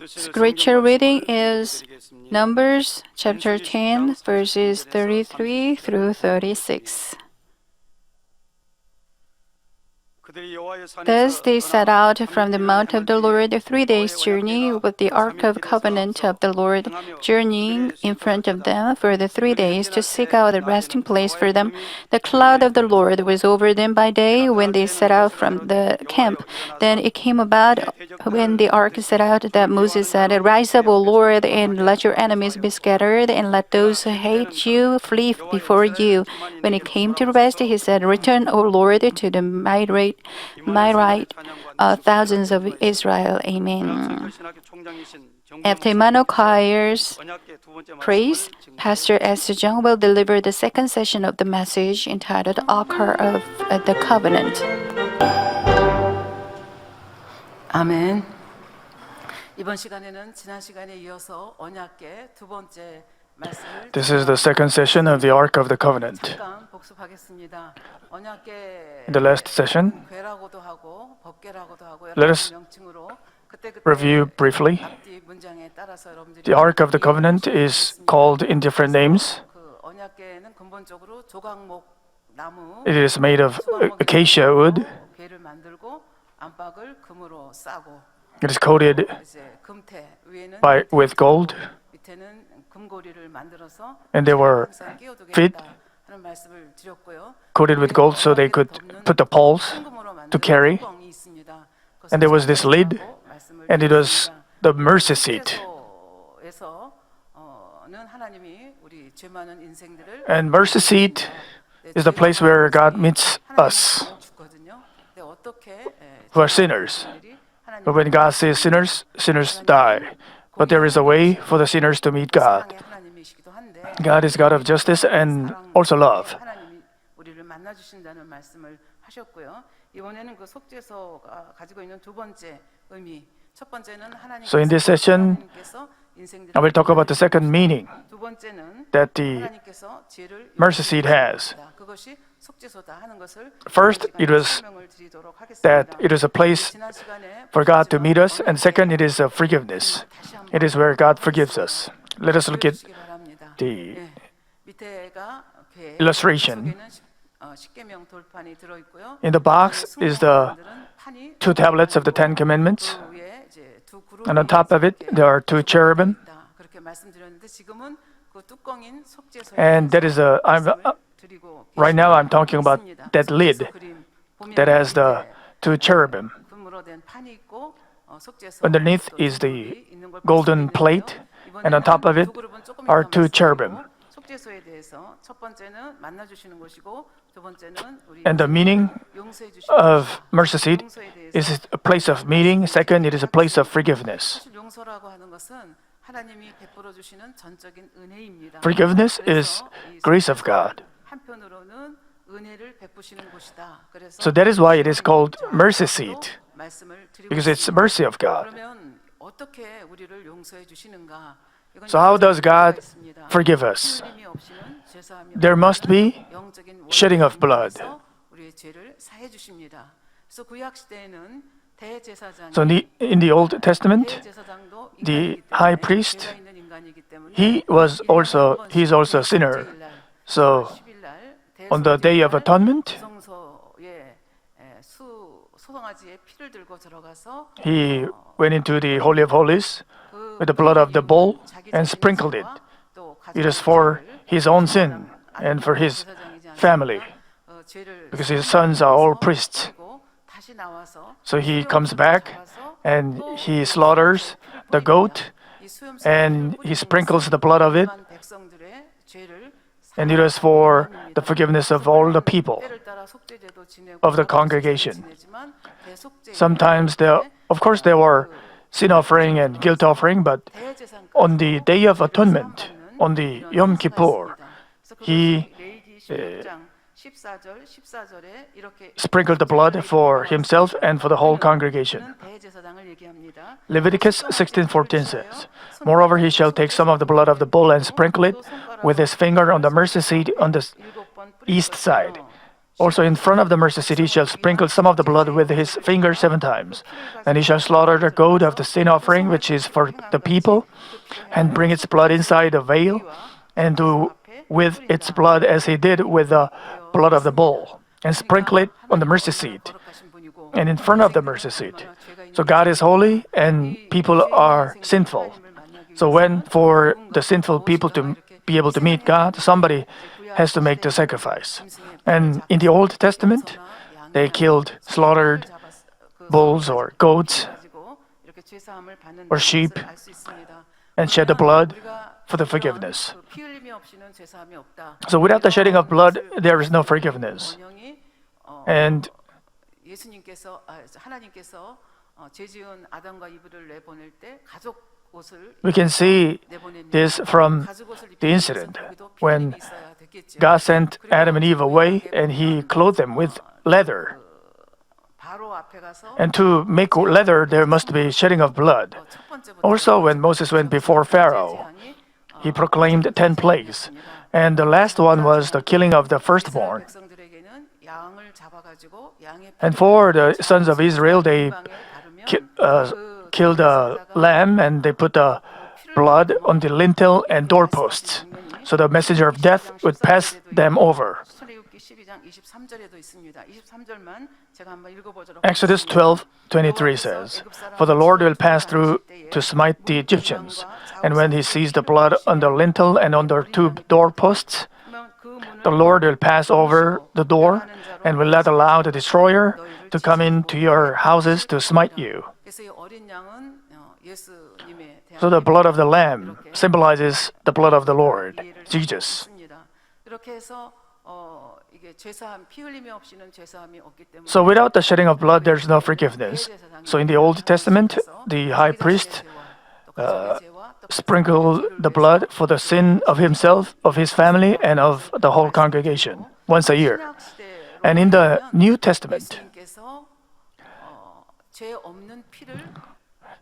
Scripture reading is Numbers chapter 10, verses 33 through 36. Thus they set out from the mount of the Lord a 3 days' journey with the ark of covenant of the Lord journeying in front of them for the 3 days to seek out a resting place for them. The cloud of the Lord was over them by day when they set out from the camp. Then it came about when the ark set out that Moses said, "Rise up, O Lord, and let your enemies be scattered, and let those who hate you flee before you." When it came to rest, he said, "Return, O Lord, to the my right, thousands of Israel." Amen. After Emmanuel Choir's praise, Pastor S. Jung will deliver the second session of the message entitled Ark of the Covenant. 아멘. 이번 시간에는 지난 시간에 이어서 언약궤 두 번째 말씀을 This is the second session of the Ark of the Covenant. 잠깐 복습하겠습니다. 언약궤 In the last session, 궤라고도 하고 법궤라고도 하고 Let 여러 us 명칭으로 그때그때 review briefly. 앞뒤 문장에 따라서 여러분들이 The Ark of the Covenant is called in different names. 그 언약궤는 근본적으로 조각목 나무 It is made of acacia wood. 궤를 만들고 안박을 금으로 싸고 It is coated 이제 금태 위에는 with gold, 밑에는 금고리를 만들어서 and they were 항상 끼워두겠다 fit, 하는 말씀을 드렸고요. coated with gold so they could put the poles to carry. 뚜껑이 있습니다. And there was this lid, and it was the mercy seat. 에서는 하나님이 우리 죄 많은 인생들을 And mercy seat is the place where God meets us, 죽거든요. 근데 어떻게 who are sinners. But when God says sinners, sinners die. But there is a way for the sinners to meet God. 하나님이시기도 한데 God is God of justice and also love. 하나님이 우리를 만나 주신다는 말씀을 하셨고요. 이번에는 그 속죄소가 가지고 있는 두 번째 의미. 첫 번째는 하나님께서 So in this session, I will talk about the second meaning 두 번째는 that the 하나님께서 죄를 mercy seat has. 그것이 속죄소다 하는 것을 First, it was 설명을 드리도록 하겠습니다. that it is a place 지난 시간에 for God to meet us, and second, it is a forgiveness. It is where God forgives us. Let us look at 보여주시기 바랍니다. the 예, 밑에가 궤, illustration. 속에는 십계명 돌판이 들어 있고요. In the box is the two tablets of the Ten Commandments, 그 위에 이제 두 그룹이 and on top of it, there are two cherubim. 있다. 그렇게 말씀드렸는데 지금은 그 뚜껑인 속죄소에 And that is right now I'm talking about that lid that has the two cherubim. 금으로 된 판이 있고 속죄소 Underneath is the golden plate, and on top of it are two cherubim. 속죄소에 대해서 첫 번째는 만나 주시는 곳이고 두 번째는 우리 And the meaning 용서해 주시는 of mercy seat is a place of meeting. Second, it is a place of forgiveness. 사실 용서라고 하는 것은 하나님이 베풀어 주시는 전적인 은혜입니다. Forgiveness is grace of God. 한편으로는 은혜를 베푸시는 곳이다. 그래서 So that is why it is called mercy seat, 말씀을 드리고 because it's 있습니다. mercy of God. 그러면 어떻게 우리를 용서해 주시는가? 이건 So how does God 있습니다. forgive us? 흘림이 없이는 죄사함이 There must be 영적인 shedding of blood. 원죄에서 우리의 죄를 사해 주십니다. 그래서 구약 시대에는 대제사장이 So in the Old Testament, 대제사장도 the 인간이기 high 때문에, priest, 죄가 있는 인간이기 때문에 he is also a sinner. So 10일 날 on the Day of Atonement, 성소에 소송아지의 피를 들고 들어가서 he went into the Holy of Holies with the blood of the bull and sprinkled it. It is for his own sin and for his family, because his sons are all priests. So he comes back and he slaughters the goat and he sprinkles the blood of it, and it is for the forgiveness of all the people of the congregation. Sometimes of course there were sin offering and guilt offering, but on the Day of Atonement, on the Yom Kippur, he sprinkled the blood for himself and for the whole congregation. Leviticus 16:14 says, "Moreover, he shall take some of the blood of the bull and sprinkle it with his finger on the mercy seat on the east side. Also in front of the mercy seat he shall sprinkle some of the blood with his finger 7 times. Then he shall slaughter the goat of the sin offering, which is for the people, and bring its blood inside the veil, and do with its blood as he did with the blood of the bull, and sprinkle it on the mercy seat and in front of the mercy seat. So God is holy and people are sinful. So when for the sinful people to be able to meet God, somebody has to make the sacrifice. And in the Old Testament, they slaughtered bulls or goats or sheep and shed the blood for the forgiveness. So without the shedding of blood, there is no forgiveness. And we can see this from the incident when God sent Adam and Eve away and he clothed them with leather. And to make leather, there must be shedding of blood. Also, when Moses went before Pharaoh, he proclaimed 10 plagues. And the last one was the killing of the firstborn. And for the sons of Israel, they killed a lamb and they put the blood on the lintel and doorposts. So the messenger of death would pass them over. Exodus 12:23 says, "For the Lord will pass through to smite the Egyptians, and when he sees the blood on the lintel and on the 2 doorposts, the Lord will pass over the door and will not allow the destroyer to come into your houses to smite you." So the blood of the Lamb symbolizes the blood of the Lord, Jesus. So without the shedding of blood, there's no forgiveness. So in the Old Testament, the high priest sprinkled the blood for the sin of himself, of his family, and of the whole congregation once a year. And in the New Testament,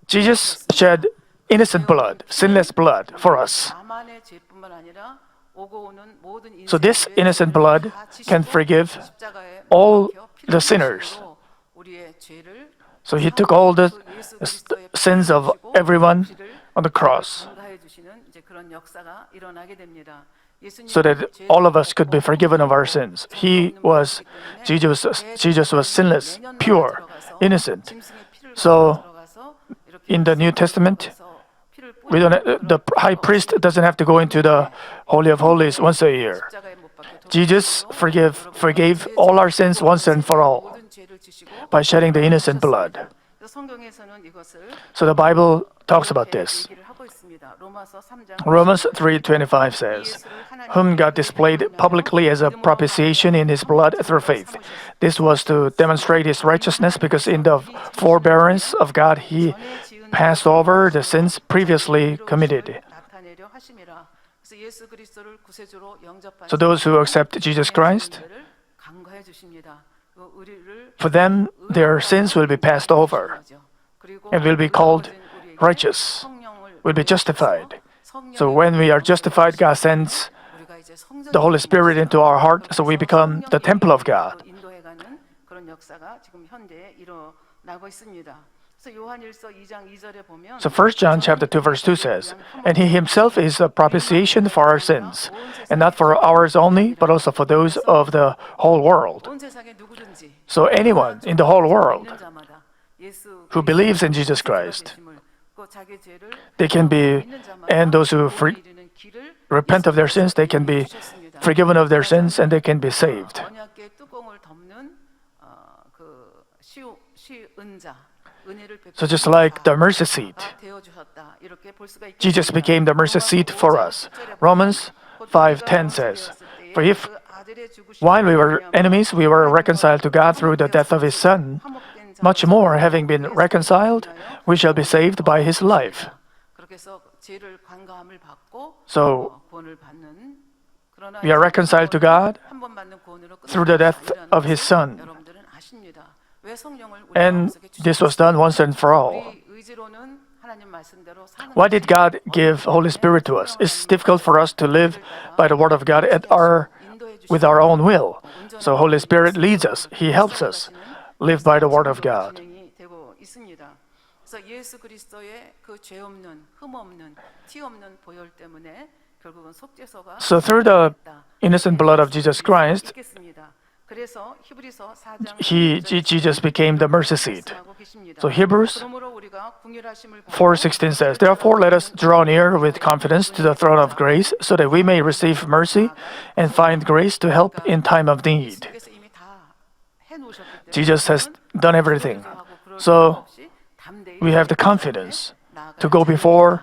Jesus shed innocent blood, sinless blood for us. So this innocent blood can forgive all the sinners. So he took all the sins of everyone on the cross so that all of us could be forgiven of our sins. Jesus was sinless, pure, innocent. So in the New Testament, the high priest doesn't have to go into the Holy of Holies once a year. Jesus forgave all our sins once and for all by shedding the innocent blood. So the Bible talks about this. Romans 3:25 says, "Whom God displayed publicly as a propitiation in his blood through faith. This was to demonstrate his righteousness, because in the forbearance of God he passed over the sins previously committed." So those who accept Jesus Christ, for them, their sins will be passed over and will be called righteous, will be justified. So when we are justified, God sends the Holy Spirit into our heart, so we become the temple of God. So 1 John chapter 2 verse 2 says, "And he himself is a propitiation for our sins, and not for ours only, but also for those of the whole world." So anyone in the whole world who believes in Jesus Christ, they can be, and those who repent of their sins, they can be forgiven of their sins and they can be saved. So just like the mercy seat, Jesus became the mercy seat for us. Romans 5:10 says, "For if while we were enemies, we were reconciled to God through the death of his Son, much more, having been reconciled, we shall be saved by his life." So we are reconciled to God through the death of his Son. And this was done once and for all. Why did God give Holy Spirit to us? It's difficult for us to live by the Word of God at our with our own will. So Holy Spirit leads us. He helps us live by the word of God. 진행이 되고 있습니다. 그래서 예수 그리스도의 그 죄 없는 흠 없는 티 없는 보혈 때문에 결국은 속죄소가 So through the innocent blood of Jesus Christ, 있겠습니다. 그래서 히브리서 4장 Jesus became the mercy seat. 말씀하고 계십니다. So Hebrews 그러므로 우리가 궁휼하심을 받고 4:16 says, "Therefore let us draw near with confidence to the throne of grace, so that we may receive mercy and find grace to help in time of need." 예수께서 이미 다 해놓으셨기 때문에 Jesus has done everything. So we have the confidence to go before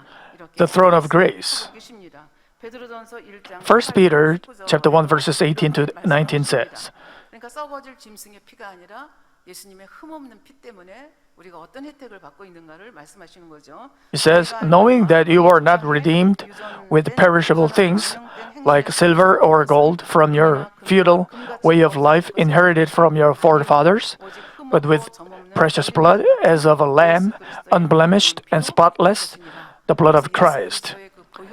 the throne of grace. 계십니다. 베드로전서 1장 1 Peter chapter 1 verses 18 to 19 says, 그러니까 썩어질 짐승의 피가 아니라 예수님의 흠없는 피 때문에 우리가 어떤 혜택을 받고 있는가를 말씀하시는 거죠. it says, "Knowing that you are not redeemed with perishable things like silver or gold from your feudal way of life inherited from your forefathers, but with precious blood as of a lamb, unblemished and spotless, the blood of Christ."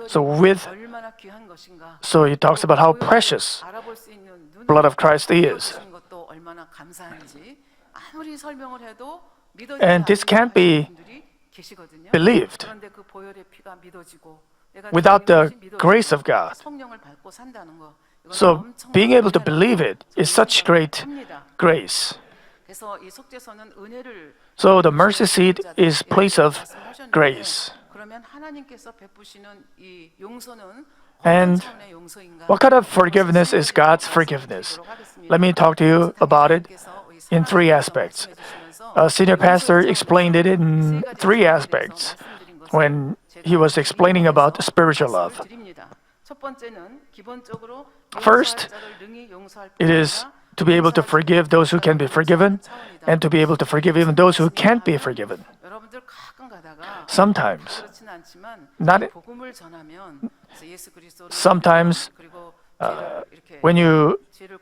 So 얼마나 귀한 것인가. So he talks about how precious 알아볼 수 있는 눈 blood of Christ is. 주신 것도 얼마나 감사한지 아무리 설명을 해도 믿어지지 And this can't be 않는 분들이 계시거든요. believed 그런데 그 보혈의 피가 믿어지고 내가 without the 믿어지고 grace of God. 성령을 받고 산다는 거. 이건 So 엄청난 being able to 은혜라고 believe it is such great 합니다. grace. 그래서 이 속죄소는 은혜를 So the mercy seat is place of grace. 그러면 하나님께서 베푸시는 이 용서는 And 어떤 차원의 용서인가? what kind of forgiveness is God's forgiveness? Let me talk to you about it in three aspects. A senior pastor explained it in three aspects when he was explaining about spiritual love. 첫 번째는 기본적으로 First, 용서할 자를 능히 용서할 It is 뿐만 to be able to forgive those who can be forgiven and to be able to forgive even those who can't be forgiven. 여러분들 가끔 가다가 Sometimes, 그렇진 않지만 not 복음을 전하면 그래서 예수 그리스도를 sometimes 그리고 죄를 이렇게 when you 죄를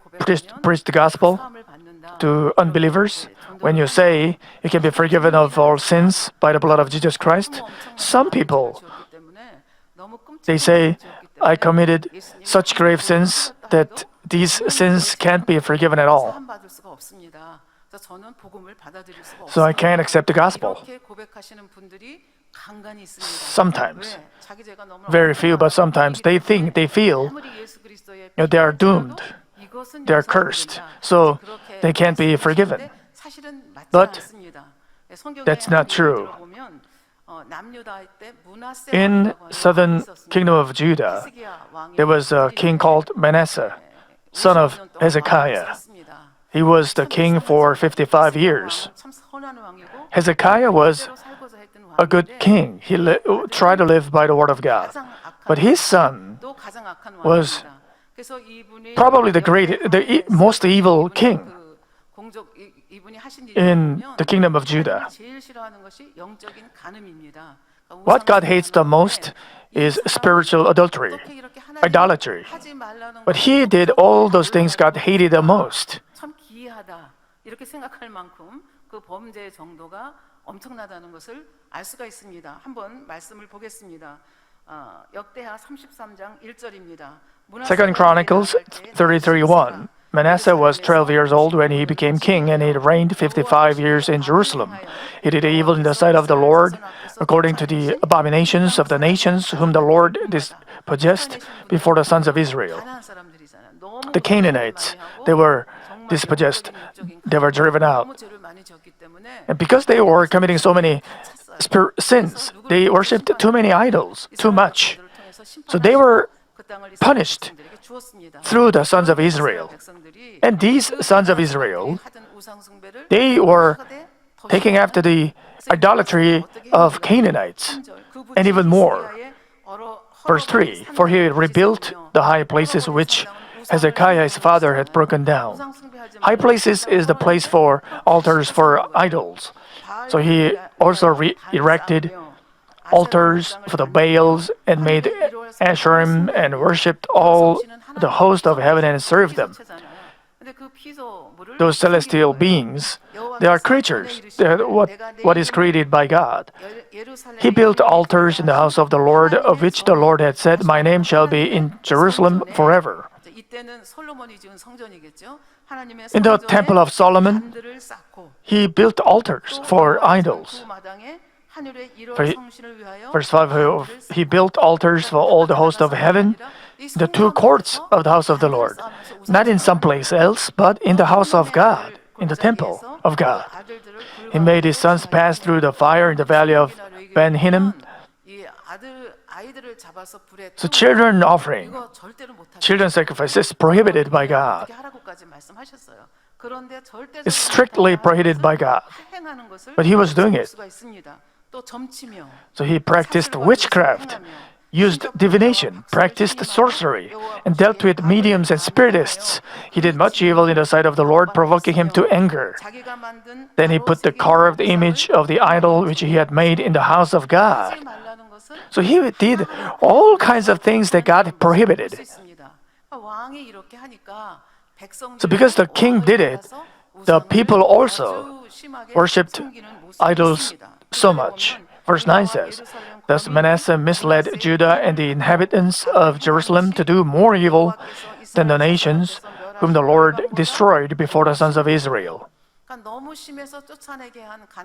preach 고백하면 the gospel 사함을 받는다. to unbelievers, when you say you can be forgiven of all sins by the blood of Jesus Christ, some people they say, "I committed such grave sins that these sins can't be forgiven at all, 받을 수가 없습니다. 그래서 저는 복음을 받아들일 수가 so I 없습니다. can't accept the gospel." 이렇게 고백하시는 분들이 간간히 있습니다. Sometimes, 왜? 자기 죄가 너무 very few, but sometimes they think, they feel 아무리 예수 그리스도의 they are doomed, 이것은 they are 용서가 안 cursed, 된다. so 그렇게 they can't be forgiven. 말씀하시는데 사실은 맞지 But 않습니다. 성경에 that's not true. 보면 남유다할 때 므낫세 In 왕이라고 하는 southern 왕이 있었습니다. kingdom of Judah, 히스기야 왕이 there was a king called Manasseh, son of 50년 동안 Hezekiah. 왕을 했습니다. He was the king for 55 years. 참 선한 왕이고 Hezekiah was 그대로 살고자 했던 a good 왕인데 king. He tried to live by the word of God. 가장 악한 But his son 또 가장 악한 was 왕입니다. 그래서 이분이 probably most evil 이분이 king 그 공적 이분이 하신 일이 in 보면 the kingdom of Judah. 하나님이 제일 싫어하는 것이 영적인 간음입니다. 그러니까 What God 우상 hates the most is spiritual adultery, 어떻게 이렇게 하나님이 idolatry. 하지 말라는 But he did all those things God hated the most. 참 기이하다 이렇게 생각할 만큼 그 범죄의 정도가 엄청나다는 것을 알 수가 있습니다. 한번 말씀을 보겠습니다. 역대하 33장 1절입니다. Second Chronicles 33:1. Manasseh was 12 years old when he became king, and he reigned 55 years in Jerusalem. He did evil in the sight of the Lord, according to the abominations of the nations whom the Lord dispossessed before the sons of Israel. The Canaanites, they were dispossessed, they were driven out. And because they were committing so many sins, they worshipped too many idols, too much. So they were punished through the sons of Israel. And these sons of Israel, they were taking after the idolatry of Canaanites, and even more. Verse 3, "For he rebuilt the high places which Hezekiah his father had broken down." High places is the place for altars for idols. So he also erected altars for the Baals and made Asherim and worshipped all the host of heaven and served them. Those celestial beings, they are creatures. They are what is created by God. He built altars in the house of the Lord, of which the Lord had said, "My name shall be in Jerusalem forever." 이때는 솔로몬이 지은 성전이겠죠. 하나님의 In the 성전에 Temple of Solomon, 단들을 쌓고 he built altars for idols. 그 마당에 하늘의 일월 For- 성신을 위하여 Verse 5, 단들을 he built altars for all the host of heaven, the two courts of the house of the Lord, not in some place else, but in the house of God, in the temple of God. He made his sons pass through the fire in the valley of Ben Hinnom. So children offering, children sacrifice is prohibited by God. It's strictly prohibited by God. But he was doing it. So he practiced witchcraft, used divination, practiced sorcery, and dealt with mediums and spiritists. He did much evil in the sight of the Lord, provoking him to anger. Then he put the carved image of the idol which he had made in the house of God. So he did all kinds of things that God prohibited. So because the king did it, the people also worshipped idols so much. Verse 9 says, Thus Manasseh misled Judah and the inhabitants of Jerusalem to do more evil than the nations whom the Lord destroyed before the sons of Israel.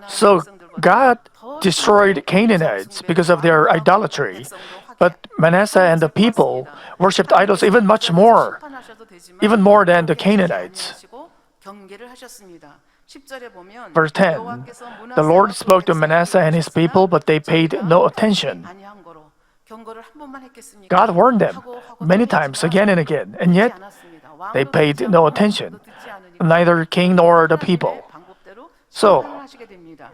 So God destroyed Canaanites because of their idolatry. But Manasseh and the people worshipped idols even much more, even more than the Canaanites. Verse 10, the Lord spoke to Manasseh and his people, but they paid no attention. God warned them many times, again and again, and yet they paid no attention, neither king nor the people. So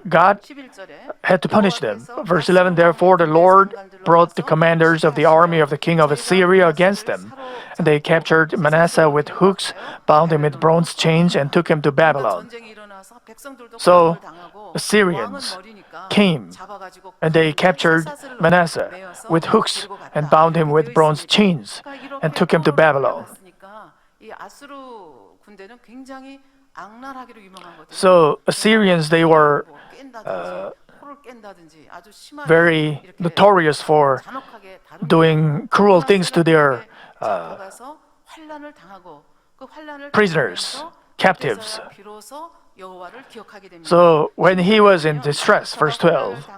God had to punish them. Verse 11, therefore the Lord brought the commanders of the army of the king of Assyria against them. And they captured Manasseh with hooks, bound him with bronze chains, and took him to Babylon. So Assyrians came and they captured Manasseh with hooks and bound him with bronze chains and took him to Babylon. So Assyrians, they were very notorious for doing cruel things to their prisoners, captives. So when he was in distress, verse 12,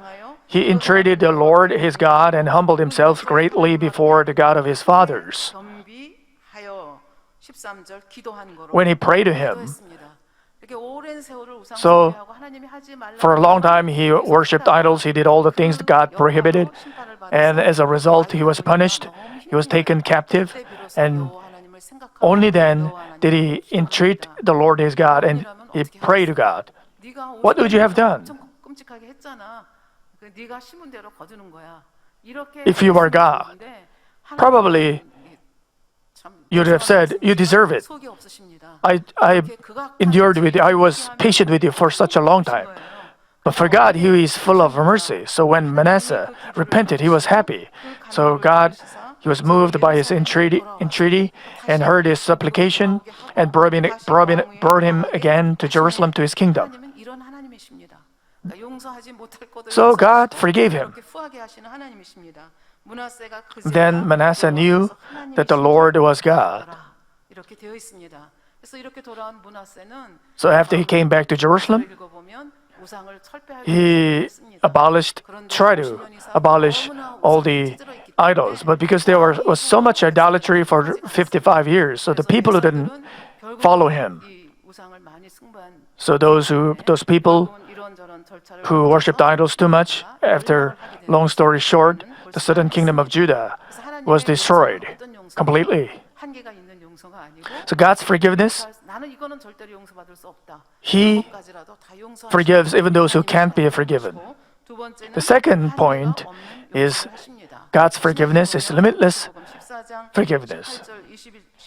he entreated the Lord his God and humbled himself greatly before the God of his fathers. When he prayed to him, so for a long time he worshipped idols, he did all the things that God prohibited, and as a result he was punished, he was taken captive, and only then did he entreat the Lord his God and he prayed to God. What would you have done? If you were God, probably you'd have said, you deserve it. I endured with you. I was patient with you for such a long time. But for God, he is full of mercy. So when Manasseh repented, he was happy. So God, he was moved by his entreaty and heard his supplication and brought him again to Jerusalem to his kingdom. So God forgave him. Then Manasseh knew that the Lord was God. So after he came back to Jerusalem, he tried to abolish all the idols. But because there was so much idolatry for 55 years, so the people who didn't follow him, so those people who worshipped idols too much, after long story short, the southern kingdom of Judah was destroyed completely. So God's forgiveness, he forgives even those who can't be forgiven. The second point is God's forgiveness is limitless forgiveness.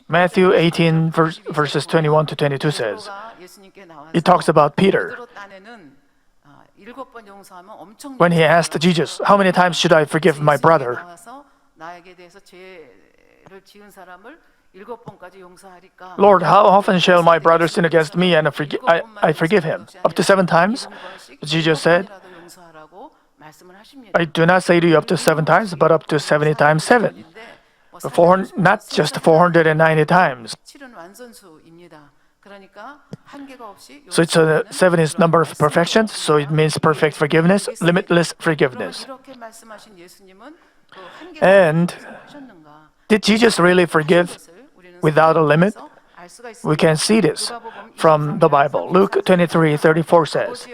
Matthew 18 verses 21 to 22 says, it talks about Peter. When he asked Jesus, how many times should I forgive my brother? Lord, how often shall my brother sin against me and I forgive him? Up to 7 times? Jesus said, I do not say to you up to 7 times, but up to 70 times 7. not just 490 times. 7은 완전수입니다. 그러니까 한계가 없이 So it's a 7 is number of perfection, so it means perfect forgiveness, limitless forgiveness. 이렇게 말씀하신 예수님은 그 한계가 And 하셨는가? did Jesus really forgive without a limit? We can see this from the Bible. Luke 23:34 says,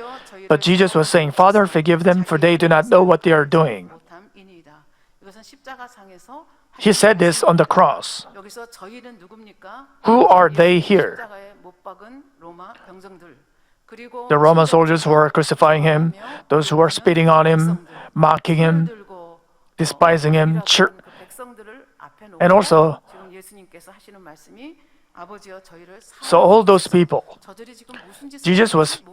"But Jesus was saying, Father, forgive them, for they do not know what they are doing." 이것은 십자가상에서 He said this on the cross. 여기서 저희는 누굽니까? Who are they here? 십자가에 못 박은 로마 병정들. 그리고 The Roman soldiers who are crucifying him, those who are spitting on him, mocking him, 들고 despising him, 그 백성들을 앞에 놓고 and also, 지금 예수님께서 하시는 말씀이 아버지여 저희를 so all those people, 저들이 지금 무슨 짓을 Jesus was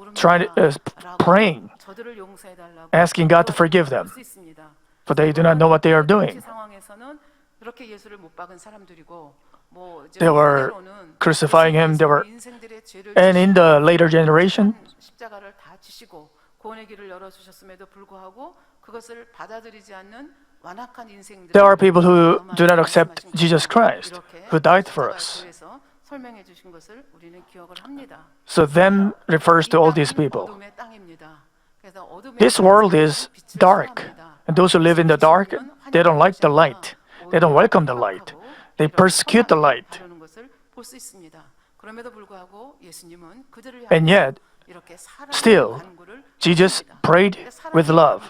praying, 저들을 용서해 달라고 asking God to forgive them, 수 있습니다. for they do not know what they are doing. 상황에서는 이렇게 예수를 못 박은 사람들이고 뭐 이제 They were 후대로는 crucifying him, they were, 인생들의 죄를 and in the later generation, 십자가를 다 지시고 구원의 길을 열어 주셨음에도 불구하고 그것을 받아들이지 않는 완악한 인생들. there are people who do not accept Jesus Christ, who died for us. 그래서 설명해 주신 것을 우리는 기억을 합니다. So them refers to all these people. 어둠의 땅입니다. 그래서 어둠의 This world is 빛을 dark, 싫어합니다. and those who live in the dark, they don't like the light. They don't welcome the light. They persecute the light. 다루는 것을 볼 수 있습니다. 그럼에도 불구하고 예수님은 그들을 And 향해 yet, 이렇게 사랑의 still, 간구를 Jesus 하십니다. prayed with love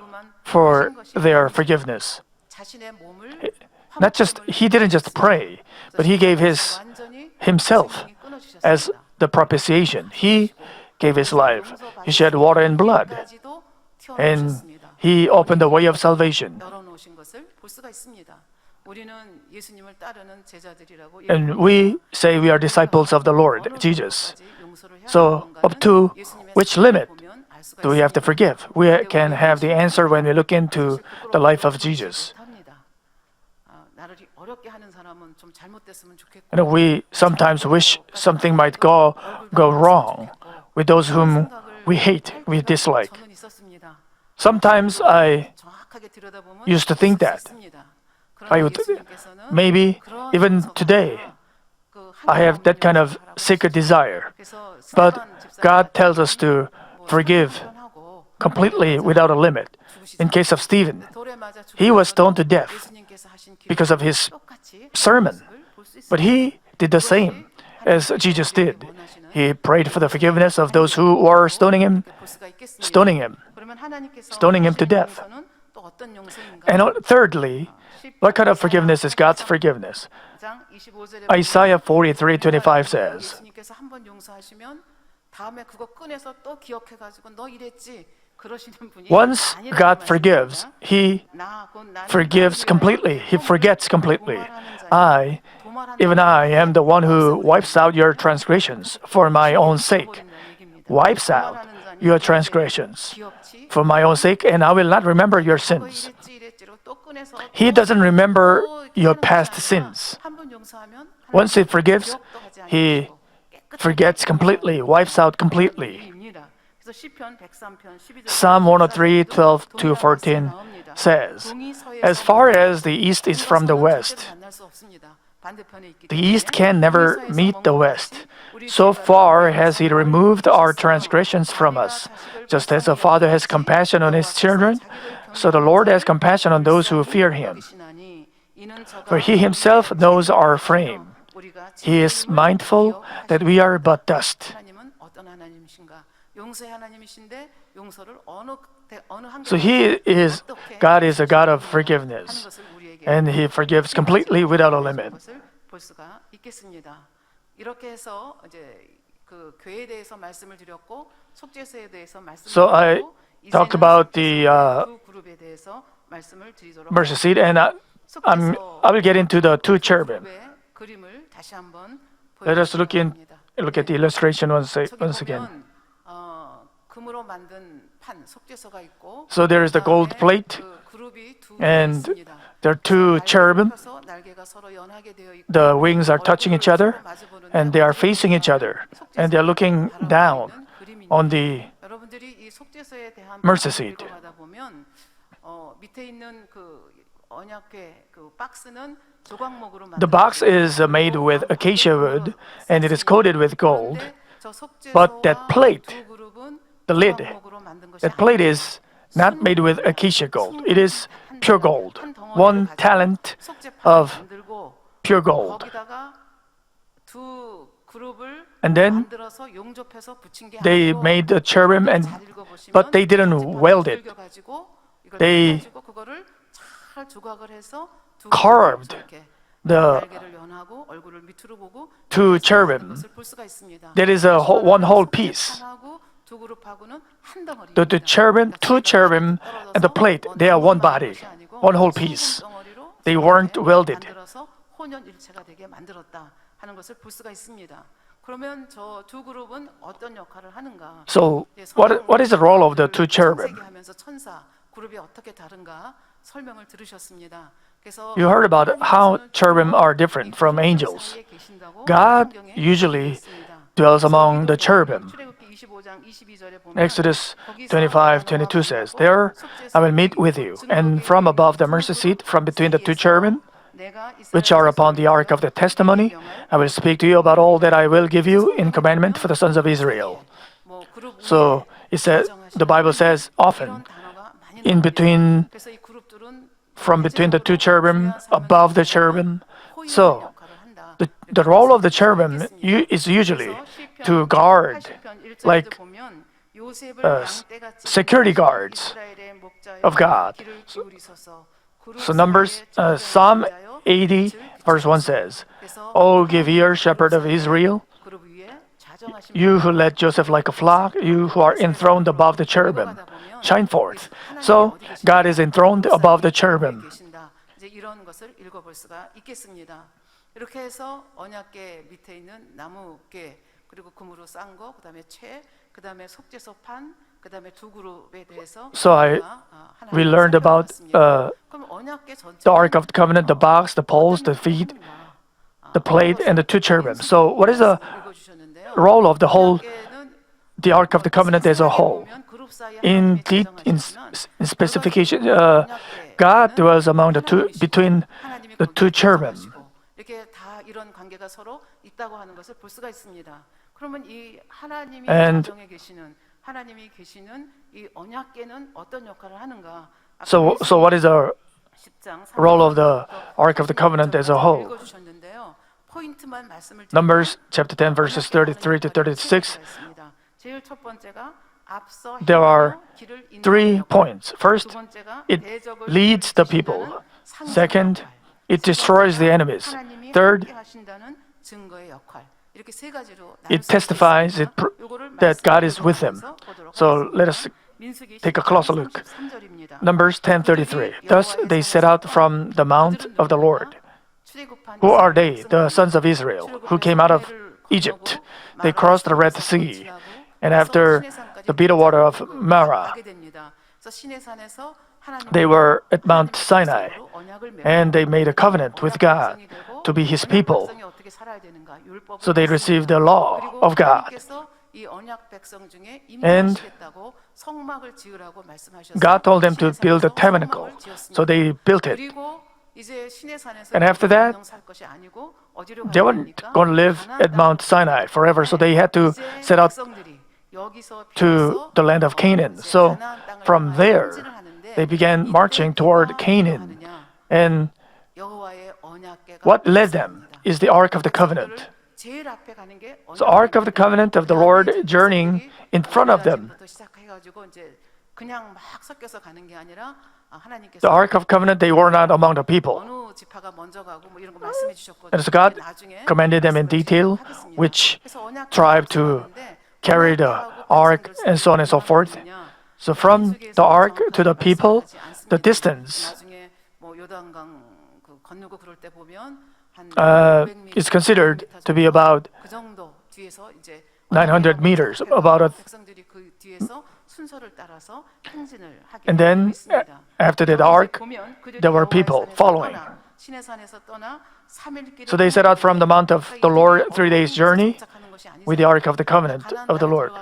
for their forgiveness. 자신의 몸을 Not just, he didn't just pray, but he gave himself as the propitiation. He gave his life. He shed water and blood, and he opened the way of salvation. 열어놓으신 것을 볼 수가 있습니다. 우리는 예수님을 따르는 제자들이라고 And we say we are disciples of the Lord Jesus. So, up to which limit do we have to forgive? We can have the answer when we look into the life of Jesus. 나를 어렵게 하는 사람은 좀 잘못됐으면 좋겠고. And we sometimes wish something might go wrong with those whom we hate, we dislike. 저는 있었습니다. Sometimes I 정확하게 들여다보면 used to think that. 있습니다. I would, maybe even today, I have that kind of secret desire. But God tells us to forgive completely without a limit. In case of Stephen, he was stoned to death because of his sermon. But he did the same as Jesus did. He prayed for the forgiveness of those who were stoning him to death. And thirdly, what kind of forgiveness is God's forgiveness? Isaiah 43:25 says, 예수님께서 한번 용서하시면 다음에 그거 꺼내서 또 기억해가지고 너 이랬지 그러시는 분이 once God forgives, He forgives completely. He forgets completely. Even I am the one who wipes out your transgressions for my own sake. Wipes out your transgressions for my own sake, and I will not remember your sins. He doesn't remember your past sins. Once He forgives, He forgets completely, wipes out completely. Psalm 103:12-14 says, "As far as the east is from the west, the east can never meet the west. So far has He removed our transgressions from us. Just as a father has compassion on his children, so the Lord has compassion on those who fear Him. For He Himself knows our frame. He is mindful that we are but dust." So God is a God of forgiveness, and He forgives completely without a limit. 볼 수가 있겠습니다. 이렇게 해서 이제 그 교회에 대해서 말씀을 드렸고 속죄소에 대해서 말씀을 So I 드렸고 talked about the 두 그룹에 대해서 말씀을 드리도록 mercy seat, and I will get into the two cherubim. 그림을 다시 한번 Let us look at the illustration once again. 금으로 만든 판 속죄소가 있고 So there is the gold plate, 그룹이 두 and 있습니다. there are two cherubim. 날개가 서로 연하게 되어 있고 The wings are touching each other, and they are facing each other, and they are looking down on the 여러분들이 이 속죄소에 대한 mercy seat. 읽어가다 보면 밑에 있는 그 언약궤 그 박스는 조각목으로 The box is made with acacia wood and it is coated with gold. But that plate, the lid, that plate is not made with acacia gold. It is pure gold. 1 talent of pure gold. 거기다가 두 그룹을 And then 만들어서 용접해서 붙인 게 they 아니고 made the cherubim, and 잘 읽어보시면 but they didn't weld it. 가지고 이걸 They 가지고 그거를 잘 조각을 해서 두 carved 이렇게 the 날개를 연하고 얼굴을 밑으로 보고 two cherubim. 것을 볼 수가 있습니다. That is a one whole piece. 하고 두 그룹하고는 한 덩어리. The cherubim, two cherubim, and the plate, they are one body, one whole piece. They weren't welded. 만들어서 혼연일체가 되게 만들었다 하는 것을 볼 수가 있습니다. 그러면 저 두 그룹은 어떤 역할을 하는가? So, what is the role of the two cherubim? 하면서 천사 그룹이 어떻게 다른가 설명을 들으셨습니다. 그래서 You heard about how cherubim are different from angels. God usually dwells among the cherubim. Exodus 25:22 says, "There I will meet with you, and from above the mercy seat, from between the two cherubim, which are upon the ark of the testimony, I will speak to you about all that I will give you in commandment for the sons of Israel." So it says, the Bible says often, in between, from between the two cherubim, above the cherubim. So the role of the cherubim is usually to guard, like security guards of God. So Numbers, Psalm 80, verse 1 says, "Oh, give ear, shepherd of Israel, you who led Joseph like a flock, you who are enthroned above the cherubim, shine forth." So God is enthroned above the cherubim. 이제 이런 것을 읽어볼 수가 있겠습니다. 이렇게 해서 언약궤 밑에 있는 나무궤 그리고 금으로 싼 거, 그다음에 채, 그다음에 속죄소판, 그다음에 두 그룹에 대해서 So we learned about the Ark of the Covenant, the box, the poles, the feet, the plate, and the two cherubim. So what is the role of the Ark of the Covenant as a whole? In specification, God dwells among between the two cherubim. 이렇게 다 이런 관계가 서로 있다고 하는 것을 볼 수가 있습니다. 그러면 이 하나님이 And- 가정에 계시는 하나님이 계시는 이 언약궤는 어떤 역할을 하는가? So what is the 10장 role of the Ark of the Covenant as a whole? 읽어주셨는데요. 포인트만 말씀을 Numbers chapter 10, verses 33 to 36. 있습니다. 제일 첫 번째가 앞서 There are 길을 인도하는 three 역할. points. First, 두 번째가 it 대적을 leads the people. 상징 Second, 역할. it destroys the enemies. 하나님이 Third, 함께 하신다는 증거의 역할. 이렇게 세 가지로 it 나눌 수 testifies 있겠습니다. 요거를 that God is with them. 말씀을 보도록 So 하겠습니다. let us 민수기 take a closer look. 33절입니다. Numbers 10:33. Thus they set out from the mount of the Lord. Who are they? The sons of Israel, who came out of Egypt. They crossed the Red Sea, and after the bitter water of Marah, they were at Mount Sinai, and they made a covenant with God to be His people. So they received the law of God. And God told them to build a tabernacle, so they built it. And after that, they weren't going to live at Mount Sinai forever, so they had to set out to the land of Canaan. So from there, they began marching toward Canaan. And what led them is the Ark of the Covenant. The Ark of the Covenant of the Lord journeying in front of them. The Ark of Covenant, they were not among the people. And so God commanded them in detail which tribe to carry the ark and so on and so forth. So from the ark to the people, the distance is considered to be about 900 meters, and then after the ark, there were people following. So they set out from the mount of the Lord 3 days journey with the Ark of the Covenant of the Lord.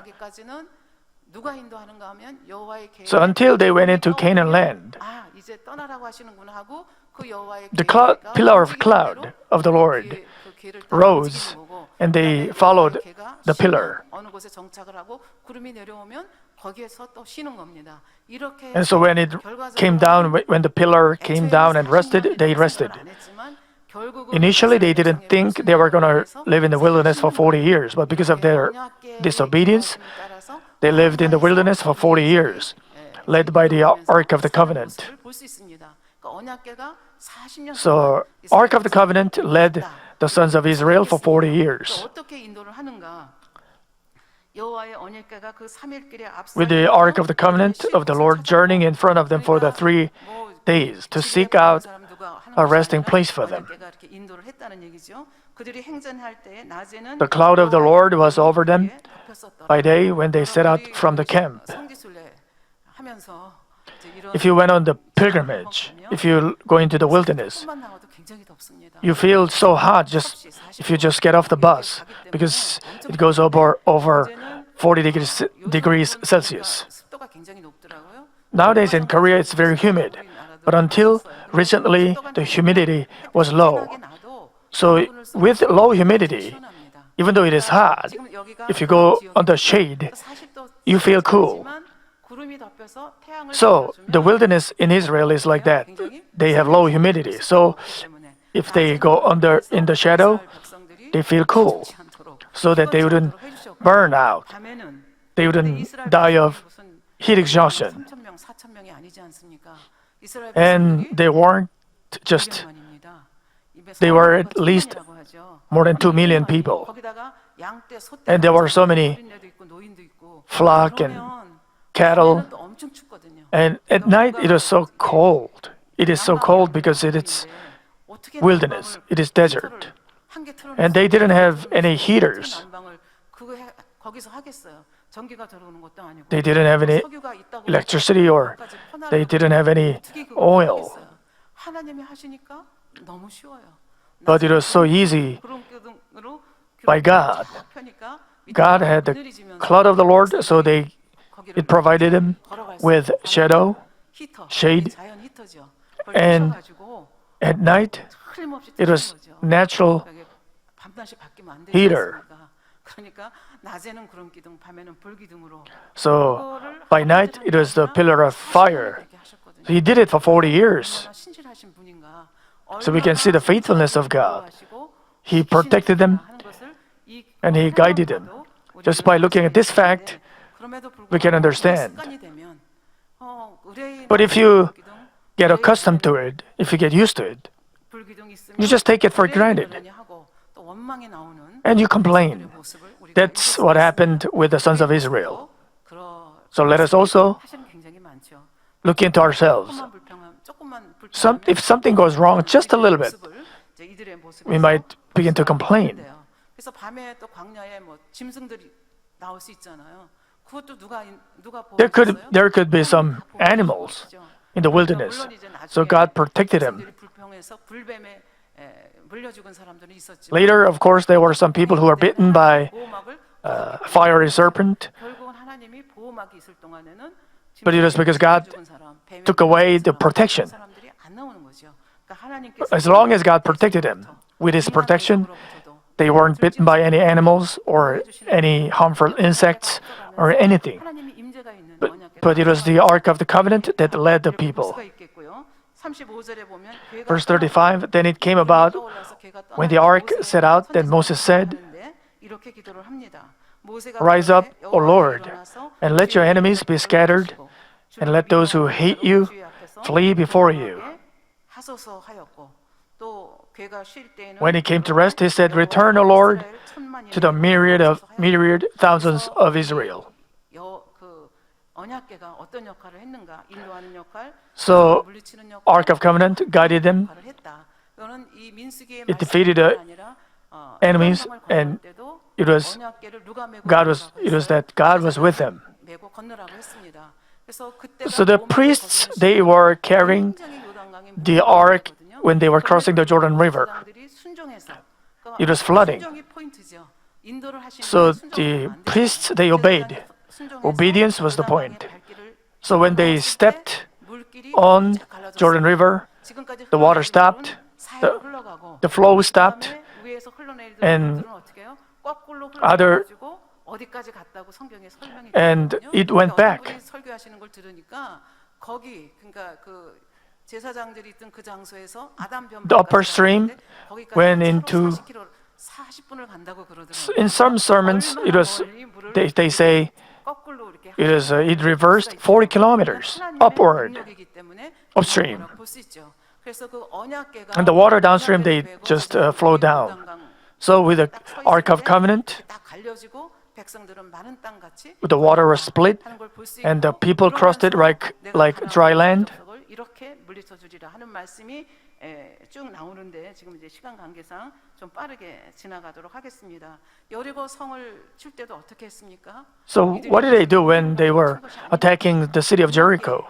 So until they went into Canaan land, 이제 떠나라고 하시는구나 하고 그 여호와의 The 계획과 pillar of 움직이는 cloud 대로 of the Lord 그 길을 따라 rose, 움직이는 거고, and they 그다음에 followed 여호와의 개가 the 쉬면 pillar. 어느 곳에 정착을 하고 구름이 내려오면 거기에서 또 쉬는 겁니다. 이렇게 And so when it 결과적으로 came down, when the pillar came 애초에는 down and 40 rested, they 년이라고 rested. 생각을 안 했지만 결국은 Initially, they 이스라엘 didn't 백성의 think they were going to 불순종에 live in the wilderness for 40 40 years, but because of 이렇게 their 언약궤의 disobedience, 인도하심을 따라서 they lived in the wilderness for 40 years, led by the Ark of the Covenant. 모습을 볼 수 있습니다. 그러니까 언약궤가 40년 So, 동안 Ark of the 이스라엘 Covenant 백성을 led 인도했다. the sons of Israel for 40 또 years. 어떻게 인도를 하는가? 여호와의 언약궤가 그 3일길에 앞서 With the Ark of the Covenant of the Lord journeying in front of them for the 3 days to seek out a resting place for them. 언약궤가 이렇게 인도를 했다는 얘기죠. 그들이 행전할 때 낮에는 The cloud of the Lord was over them 덮였었더라. by day when they set out from the camp. 성지순례 하면서 이제 이런 If you went on the pilgrimage, if you go into the wilderness, 조금만 나와도 굉장히 덥습니다. you feel so hot just if you just get off the bus because it goes over 40 degrees Celsius. 습도가 굉장히 높더라고요. Nowadays in Korea it's very humid, but until recently the humidity was low. So with low humidity, even though it is hot, if you go under shade, you feel cool. So the wilderness in Israel is like that. They have low humidity. So if they go under in the shadow, they feel cool, so that they wouldn't burn out. They wouldn't die of heat exhaustion. 3,000명, 4,000명이 아니지 않습니까? 이스라엘 And 백성들이 they weren't just, 200만입니다. they were at least more than 2 million people. 거기다가 양떼, 소떼, And there were so many 어린애도 있고 노인도 있고. flock and 그러면 cattle. 밤에는 또 엄청 춥거든요. And at night it was so cold. It is so cold because it is 어떻게 wilderness. It is desert. 한개 틀어놓고 And they didn't have any heaters. 난방을 거기서 하겠어요. 전기가 들어오는 것도 아니고. They didn't have any 석유가 있다고 electricity or 그것까지 퍼나르고 they didn't have any 어떻게 그걸 oil. 하겠어요? 하나님이 하시니까 너무 쉬워요. But it was so easy 구름기둥으로 by God. 쫙 펴니까 God had the cloud of the Lord, so it provided them with shadow, 히터, shade, 자연 히터죠. and 가지고 at night 틀림없이 it was 거죠. natural 밤낮이 바뀌면 안 되지 heater. 않습니까? 그러니까 낮에는 구름 기둥, 밤에는 불 기둥으로 So by night it was the pillar of fire. 이렇게 하셨거든요. He did it for 40 years. 얼마나 신실하신 분인가. So we can see the faithfulness of God. 하시고 He protected them 하는 것을 이 and He guided them. Just by looking at this fact, 그럼에도 불구하고 we can understand. 습관이 되면, 의뢰인 But if you 불기둥, get accustomed to it, if you get used to it, 불기둥이 있으면 you just take it for granted 의뢰인이 하고 또 원망이 나오는 and you complain. 모습을 우리가 That's what happened with the sons of Israel. So let us also 사실은 굉장히 많죠. look into ourselves. 조금만 If something goes wrong just a little bit, 이들의 모습에서 we might begin to complain. 그래서 밤에 또 광야에 뭐 짐승들이 나올 수 있잖아요. 그것도 누가 보호했어요? There could be some animals in the wilderness. So God protected them. 불평해서 불뱀에 물려 죽은 사람들은 있었지만 Later, of course, there were some people who were bitten by 보호막을 a fiery serpent. 결국은 하나님이 보호막이 있을 동안에는 But it was because God 죽은 사람, 뱀에 took away 물린 the 사람, protection. 사람들이 안 나오는 거죠. 그러니까 하나님께서 As long as God protected them, with His protection, they weren't bitten by any animals or any harmful insects or anything. 하나님의 임재가 있는 But it was the Ark of the Covenant that led the people. 35절에 보면 Verse 35, then it came about when the ark set out that Moses said, 이렇게 기도를 합니다. Rise up, O Lord, and let your enemies be scattered, and let those who hate you flee before you. 하소서 하였고 또 괴가 쉴 때에는 When he came to rest, he said, Return, O Lord, to the myriad thousands of Israel. 그 언약궤가 어떤 역할을 했는가? 인도하는 역할, So, 물리치는 역할, Ark of Covenant guided them. 역할을 했다. 이거는 이 민수기의 It defeated the enemies, and it was that God was with them. 메고 건너라고 했습니다. 그래서 So the priests, they were carrying the ark when they were crossing the Jordan River. It was flooding. So the priests, they obeyed. Obedience was the point. So when they stepped on Jordan River, the water stopped, the flow stopped, and other and it went back. The upper stream went into. In some sermons, they say it reversed 40 kilometers upward, upstream, and the water downstream they just flow down. So with the Ark of Covenant, the water was split, and the people crossed it like dry land. 이렇게 물리쳐 주리라 하는 말씀이 쭉 나오는데 지금 이제 시간 관계상 좀 빠르게 지나가도록 하겠습니다. 여리고 성을 칠 때도 어떻게 했습니까? So what did they do when they were attacking the city of Jericho?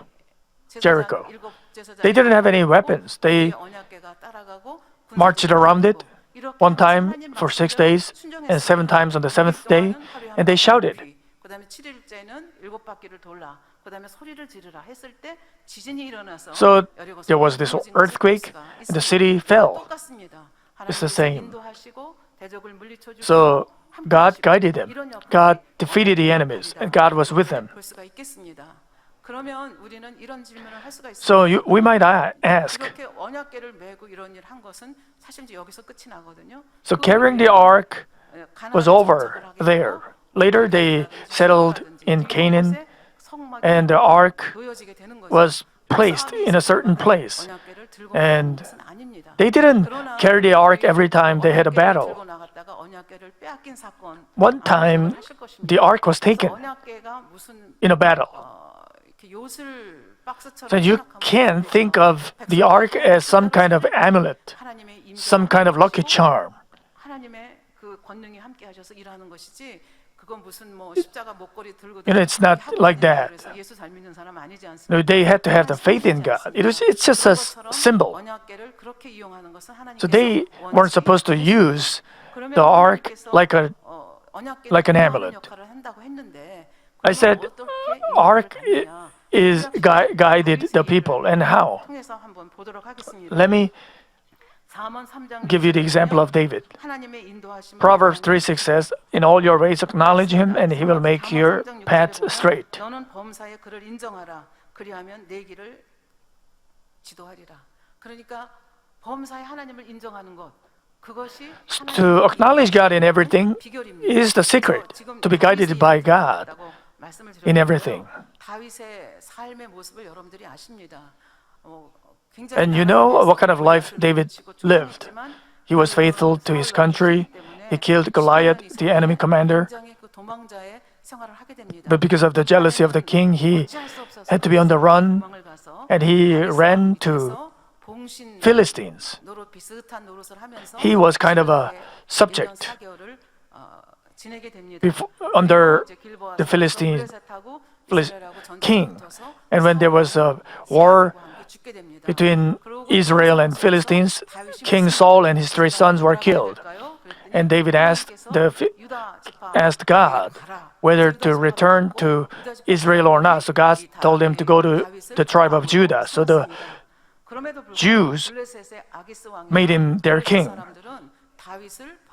They didn't have any weapons. They marched around it one time for 6 days and 7 times on the 7th day, and they shouted. 그다음에 7일째는 7바퀴를 돌라. 그다음에 소리를 지르라 했을 때 지진이 일어나서 So there was this earthquake, and the city fell. It's the same. So God guided them. God defeated the enemies, and God was with them. 그러면 우리는 이런 질문을 할 수가 있습니다. So we might ask. 이렇게 언약궤를 메고 이런 일 한 것은 사실 이제 여기서 끝이 나거든요. So carrying the ark was over there. Later they settled in Canaan, and the ark was placed in a certain place. And they didn't carry the ark every time they had a battle. One time, the ark was taken in a battle. So you can't think of the ark as some kind of amulet, some kind of lucky charm. It's not like that. No, they had to have the faith in God. It's just a symbol. So they weren't supposed to use the ark like an amulet. I said, ark is guided the people, and how? Let me give you the example of David. Proverbs 3:6 says, "In all your ways acknowledge him, and he will make your path straight." 너는 범사에 그를 인정하라. 그리하면 내 길을 지도하리라. 그러니까 범사에 하나님을 인정하는 것. To acknowledge God in everything is the secret to be guided by God in everything. 다윗의 삶의 모습을 여러분들이 아십니다. And you know what kind of life David lived. He was faithful to his country. He killed Goliath, the enemy commander. But because of the jealousy of the king, he had to be on the run, and he ran to Philistines. He was kind of a subject under the Philistine king. And when there was a war between Israel and Philistines, King Saul and his 3 sons were killed. And David asked God whether to return to Israel or not. So God told him to go to the tribe of Judah. So the Jews made him their king.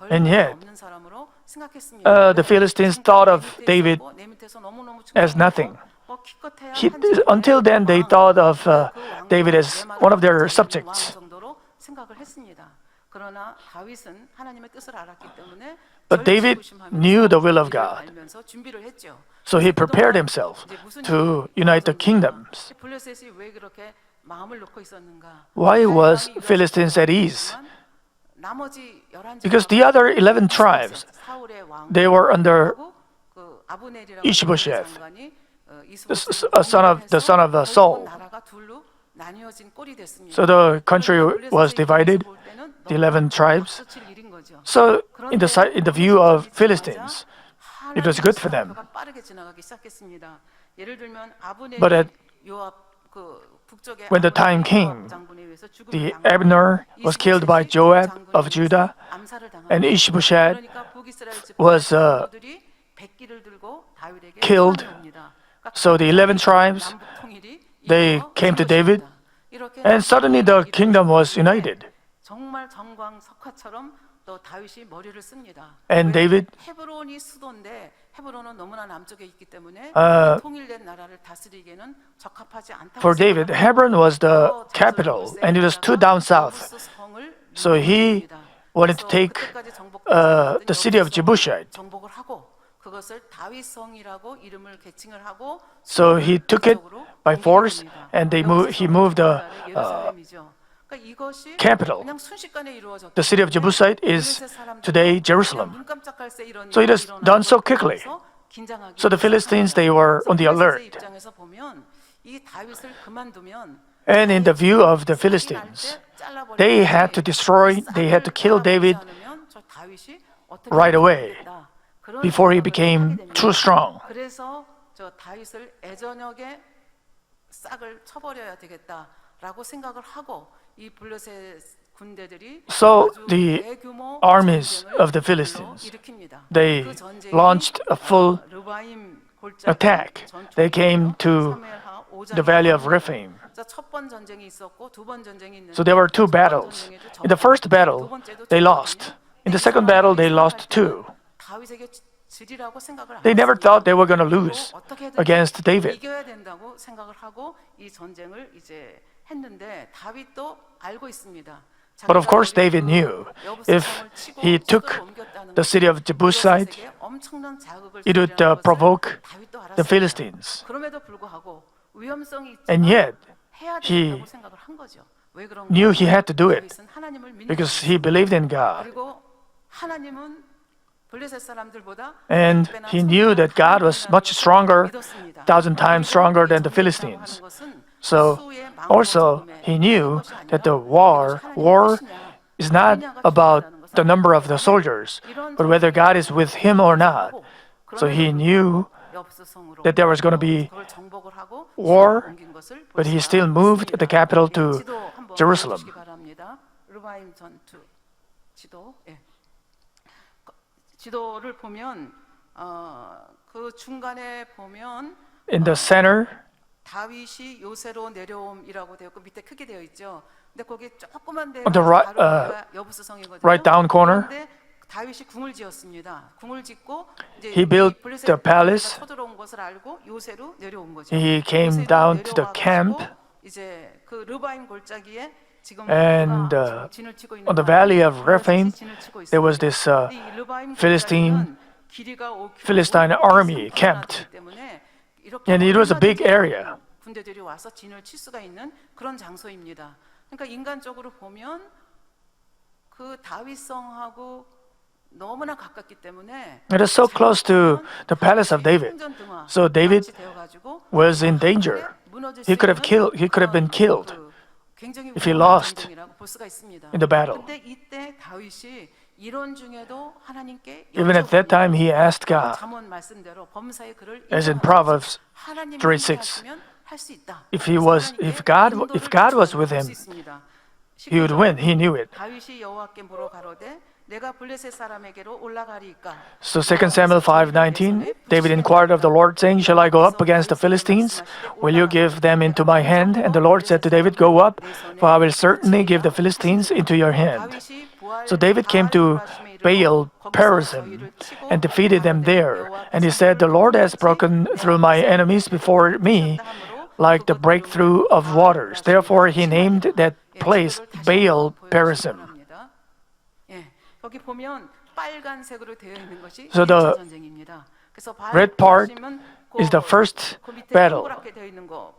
And yet, the Philistines thought of David as nothing. Until then, they thought of David as one of their subjects. But David knew the will of God. So he prepared himself to unite the kingdoms. Why was Philistines at ease? Because the other 11 tribes, they were under Ishbosheth, the son of Saul. So the country was divided, the 11 tribes. So in the view of Philistines, it was good for them. But when the time came, the Abner was killed by Joab of Judah, and Ishbosheth was killed. So the 11 tribes, they 이루어 came to 진 David, 것입니다. 이렇게 and suddenly the kingdom was united. 정말 정광석화처럼 또 다윗이 머리를 씁니다. And 왜? David, 헤브론이 수도인데 헤브론은 너무나 남쪽에 있기 때문에 통일된 나라를 다스리기에는 적합하지 않다고 for David, 생각을 Hebron was the 하고 capital, and it was too down south. 여부스 성을 So he 밀어줍니다. wanted to 그래서 take 그때까지 정복되지 않았던 the city of 여부스 Jebusiite. 성을 정복을 하고 그것을 다윗성이라고 이름을 개칭을 하고 So he took it 그쪽으로 by force, 옮깁니다. and he 여부스 moved the 성은 예루살렘이죠. 그러니까 이것이 capital. 그냥 순식간에 이루어졌기 The city of 때문에 Jebusiite is 블레셋 사람들은 today 그냥 Jerusalem. 눈 깜짝할 새 이런 So it 일이 is 일어나는 done so 걸 quickly. 보면서 긴장하기 So the Philistines, they were on the 그래서 블레셋의 alert. 입장에서 보면 이 다윗을 그만두면 And in the view of the Philistines, they had to destroy, they had to kill David right away before he became too strong. 그래서 저 다윗을 애저녁에 싹을 쳐버려야 되겠다라고 생각을 하고 이 블레셋 군대들이 So 아주 the 대규모 armies 전쟁을 of the Philistines, 일으킵니다. they 그 전쟁이 launched a full 르바임 골짜기 attack. They came to 사무엘하 the valley of Rephaim. 첫번 전쟁이 있었고 두 번 전쟁이 있는데 So there were two 첫 번 battles. 전쟁에도 In the first battle, 두 번째도 they 졌거든요. lost. In the second battle, they lost too. 다윗에게 지리라고 생각을 안 They never 했습니다. thought they were going to 그리고 lose 어떻게든 against David. 이겨야 된다고 생각을 하고 이 전쟁을 이제 했는데 다윗도 알고 있습니다. But of course, David knew if he took the city of Jebusiite, it would provoke the Philistines. 그럼에도 불구하고 위험성이 And 있지만 yet, 해야 he 된다고 생각을 한 거죠. 왜 그런가? knew he had to do it 다윗은 하나님을 믿는 because he believed in God. 그리고 하나님은 블레셋 사람들보다 And he knew that God was much stronger, 1,000 times stronger than the Philistines. So also he knew that the war is not about the number of the soldiers, but whether God is with him or not. So he knew that there was going to be war, but he still moved the capital to Jerusalem. 르바임 전투 지도. 지도를 보면 그 중간에 보면 In the center, 다윗이 요새로 내려옴이라고 되어 있고 밑에 크게 되어 있죠. 근데 거기 조그만 데가 On the right, 바로 여부스성이거든요. right down corner. 그런데 다윗이 궁을 지었습니다. 궁을 짓고 이제 He built 블레셋 the palace. 쳐들어온 것을 알고 요새로 내려온 거죠. He came 요새로 down to the 내려와가지고 camp. 이제 그 르바임 골짜기에 지금 And, 그가 진을 치고 있는 on the 나라에 valley of Rephaim, 진을 치고 there was 있습니다. this 근데 이 르바임 Philistine 골짜기는 길이가 5km, Philistine army camped. And it was a big area. 군대들이 와서 진을 칠 수가 있는 그런 장소입니다. 그러니까 인간적으로 보면 그 다윗성하고 너무나 가깝기 때문에 It is so close to the palace of David. So David was in danger. He could have been killed if he lost in the battle. 근데 이때 다윗이 이런 중에도 하나님께 Even at that time, he asked God, 잠언 말씀대로 범사의 그를 as in Proverbs 하나님이 3:6, 할수 있다. if God was with him, he would win. He knew it. 다윗이 여호와께 물어 가로되 내가 블레셋 사람에게로 올라가리이까. So 2 Samuel 5:19, David inquired of the Lord, saying, Shall I go up against the Philistines? Will you give them into my hand? And the Lord said to David, Go up, for I will certainly give the Philistines into your hand. So David came to Baal Perazim and defeated them there. And he said, The Lord has broken through my enemies before me like the breakthrough of waters. Therefore he named that place Baal Perazim. 여기 보면 빨간색으로 되어 있는 것이 So the 전쟁입니다. 그래서 red part 보시면 is the first 그 밑에 battle. 동그랗게 되어 있는 거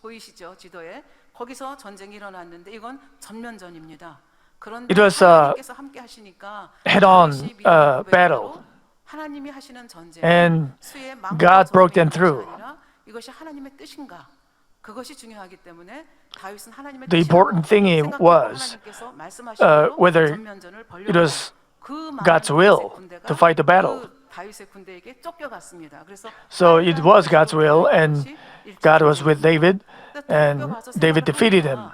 보이시죠? 지도에 거기서 전쟁이 일어났는데 이건 전면전입니다. 그런데 It was 하나님께서 함께 하시니까 head-on 다윗이 미혹 고백으로 battle. 하나님이 하시는 전쟁 And 수의 God broke them 것이 through. 아니라 이것이 하나님의 뜻인가? 그것이 중요하기 때문에 다윗은 하나님의 The important thing was whether it was God's will to fight the battle. 다윗의 군대에게 쫓겨갔습니다. 그래서 So it was God's will, and God was with David, and David defeated him.